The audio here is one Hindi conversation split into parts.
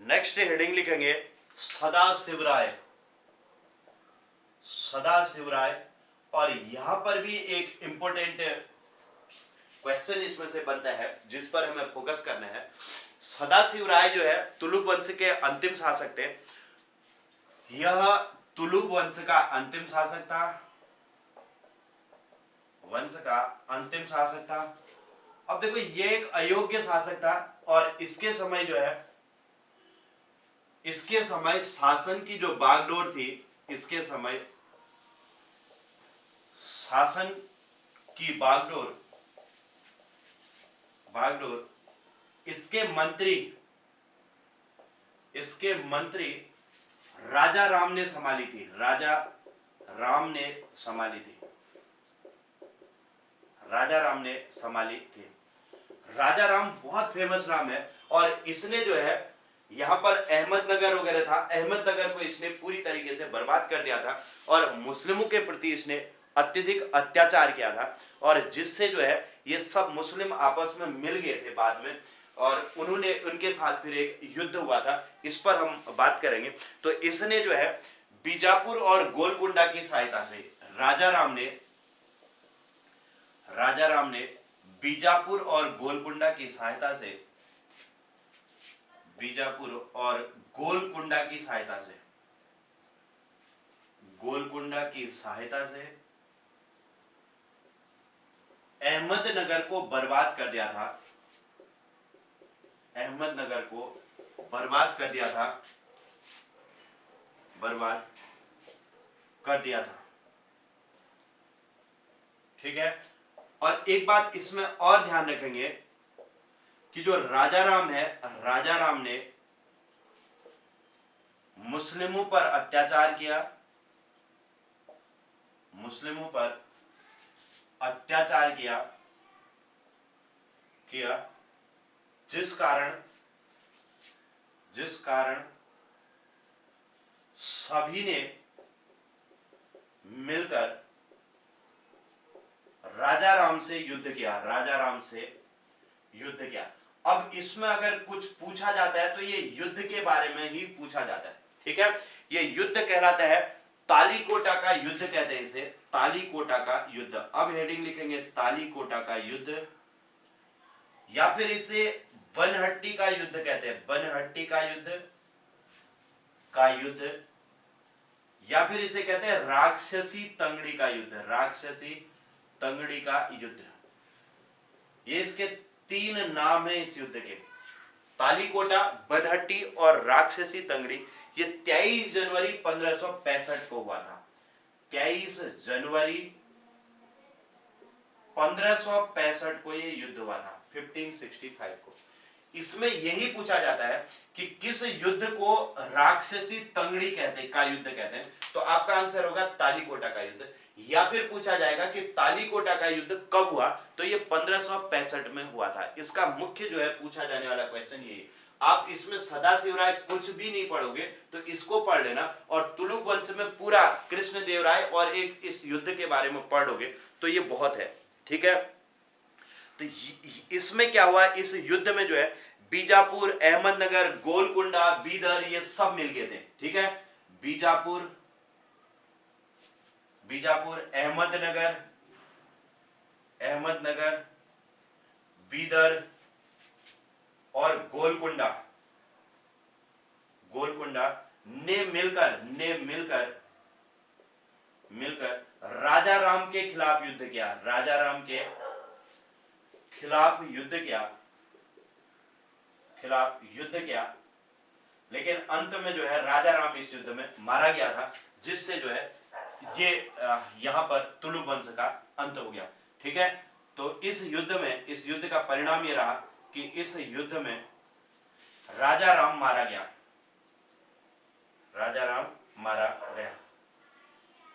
नेक्स्ट हेडिंग लिखेंगे सदाशिवराय। सदाशिवराय, और यहां पर भी एक इंपॉर्टेंट क्वेश्चन इसमें से बनता है जिस पर हमें फोकस करना है। सदाशिवराय जो है तुलुक वंश के अंतिम शासक थे। यह तुलुक वंश का अंतिम शासक था, वंश का अंतिम शासक था। अब देखो ये एक अयोग्य शासक था और इसके समय जो है, इसके समय शासन की जो बागडोर थी, इसके समय शासन की बागडोर इसके मंत्री राजा राम ने संभाली थी। राजा राम ने संभाली थी। राजा राम ने संभाली थी। राजा राम बहुत फेमस नाम है और इसने जो है यहां पर अहमदनगर वगैरह था, अहमदनगर को इसने पूरी तरीके से बर्बाद कर दिया था और मुस्लिमों के प्रति इसने अत्यधिक अत्याचार किया था और जिससे जो है ये सब मुस्लिम आपस में मिल गए थे बाद में और उन्होंने उनके साथ फिर एक युद्ध हुआ था। इस पर हम बात करेंगे। तो इसने जो है बीजापुर और गोलकुंडा की सहायता से राजा राम ने बीजापुर और गोलकुंडा की सहायता से अहमदनगर को बर्बाद कर दिया था। ठीक है। और एक बात इसमें और ध्यान रखेंगे कि जो राजा राम है, राजा राम ने मुस्लिमों पर अत्याचार किया, जिस कारण सभी ने मिलकर राजा राम से युद्ध किया। अब इसमें अगर कुछ पूछा जाता है तो ये युद्ध के बारे में ही पूछा जाता है। ठीक है, ये युद्ध कहलाता है तालीकोटा का युद्ध कहते हैं इसे, तालीकोटा का युद्ध। अब हेडिंग लिखेंगे तालीकोटा का युद्ध, या फिर इसे बनहट्टी का युद्ध कहते हैं, बनहट्टी का युद्ध, या फिर इसे कहते हैं राक्षसी तंगड़ी का युद्ध, ये इसके तीन नाम है इस युद्ध के। तालीकोटा, बनहट्टी और राक्षसी तंगड़ी। ये 23 जनवरी 1565 को हुआ था। 23 जनवरी 1565 को ये युद्ध हुआ था, 1565 को। इसमें यही पूछा जाता है कि किस युद्ध को राक्षसी तंगड़ी का युद्ध कहते हैं, तो आपका आंसर होगा तालीकोटा का युद्ध। या फिर पूछा जाएगा कि तालीकोटा का युद्ध कब हुआ, तो ये 1565 में हुआ था। इसका मुख्य जो है पूछा जाने वाला क्वेश्चन यही। आप इसमें सदाशिवराय कुछ भी नहीं पढ़ोगे तो इसको पढ़ लेना और तुलुक वंश में पूरा कृष्णदेवराय और एक इस युद्ध के बारे में पढ़ोगे तो ये बहुत है। ठीक है, तो इसमें क्या हुआ, इस युद्ध में जो है बीजापुर, अहमदनगर, गोलकुंडा, बीदर ये सब मिल गए थे। ठीक है, बीजापुर, अहमदनगर, बीदर और गोलकुंडा ने मिलकर राजा राम के खिलाफ युद्ध किया। लेकिन अंत में जो है राजा राम इस युद्ध में मारा गया था, जिससे जो है ये यहां पर तुलुक वंश का अंत हो गया। ठीक है, तो इस युद्ध का परिणाम ये रहा कि इस युद्ध में राजा राम मारा गया।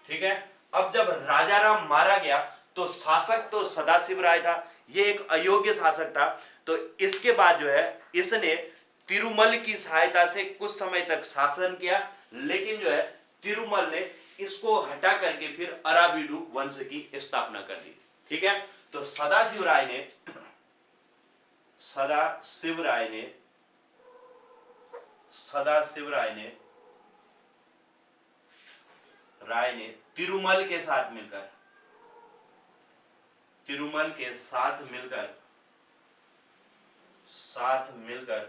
ठीक है, अब जब राजा राम मारा गया तो शासक तो सदाशिवराय था, ये एक अयोग्य शासक था। तो इसके बाद जो है इसने तिरुमल की सहायता से कुछ समय तक शासन किया, लेकिन जो है तिरुमल ने इसको हटा करके फिर अराबिडु वंश की स्थापना कर दी। ठीक है, तो सदाशिवराय सदाशिव राय ने तिरुमल के साथ मिलकर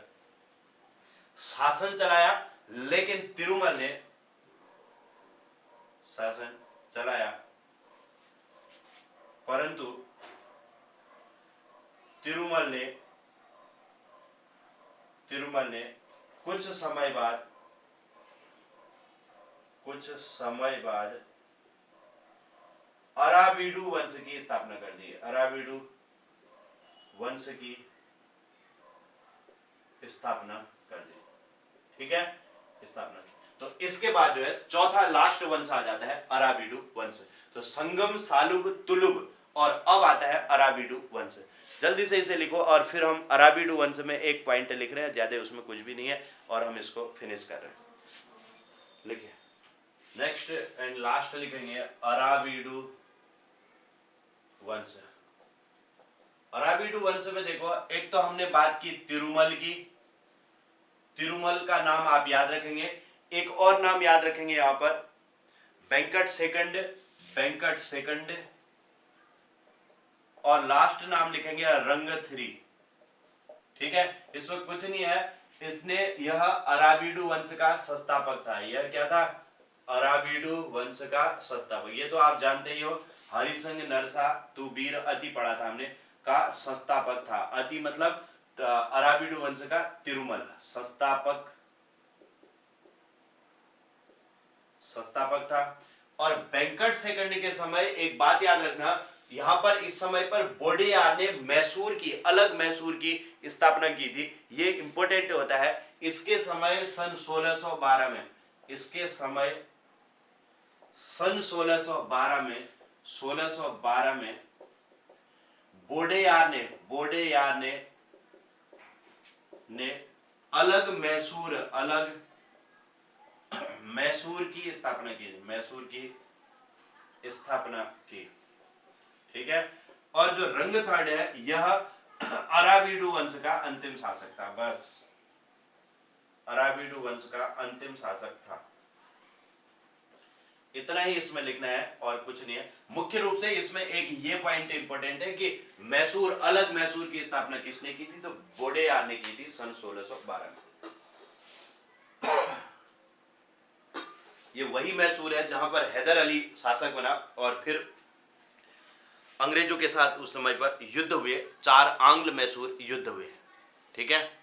शासन चलाया, लेकिन तिरुमल ने शासन चलाया, परंतु तिरुमल ने कुछ समय बाद अराबिडु वंश की स्थापना कर दी। अराबिडु वंश की स्थापना कर दी, ठीक है, स्थापना की। तो इसके बाद जो है चौथा लास्ट वंश आ जाता है अराबिडु वंश। तो संगम, सालुब, तुलुब और अब आता है अराबिडु वंश। जल्दी से इसे लिखो और फिर हम अराबिडु वंश में एक पॉइंट लिख रहे हैं, ज्यादा उसमें कुछ भी नहीं है, और हम इसको फिनिश कर रहे हैं। लिखिए, नेक्स्ट एंड लास्ट लिखेंगे अराबिडु वंश। अराबिडु वंश में देखो, एक तो हमने बात की तिरुमल की, तिरुमल का नाम आप याद रखेंगे। एक और नाम याद रखेंगे यहां पर, वेंकट सेकंड, और लास्ट नाम लिखेंगे रंगथरी, ठीक है। इसमें कुछ नहीं है, इसने यह अराबिडु वंश का संस्थापक था। यह क्या था? अराबिडु वंश का संस्थापक। ये तो आप जानते ही हो, हरिसंग नरसा तू वीर अति पढ़ा था हमने, का संस्थापक था। अति मतलब अराबिडु वंश का तिरुमल संस्थापक था। और वेंकट सेकंड के समय एक बात याद रखना, यहां पर इस समय पर वोडेयार ने अलग मैसूर की स्थापना की थी। ये इंपॉर्टेंट होता है। इसके समय सन 1612 में, इसके समय सन 1612 में वोडेयार ने अलग मैसूर की स्थापना की, ठीक है। और जो रंगथाड़ है, यह अराबिडु वंश का अंतिम शासक था। बस अराबिडु वंश का अंतिम शासक था। इतना ही इसमें लिखना है और कुछ नहीं है। मुख्य रूप से इसमें एक ये पॉइंट इंपॉर्टेंट है कि अलग मैसूर की स्थापना किसने की थी? तो वोडेयार ने की थी सन 1612 में। ये वही मैसूर है जहां पर हैदर अली शासक बना और फिर अंग्रेजों के साथ उस समय पर युद्ध हुए, 4 आंग्ल मैसूर युद्ध हुए, ठीक है।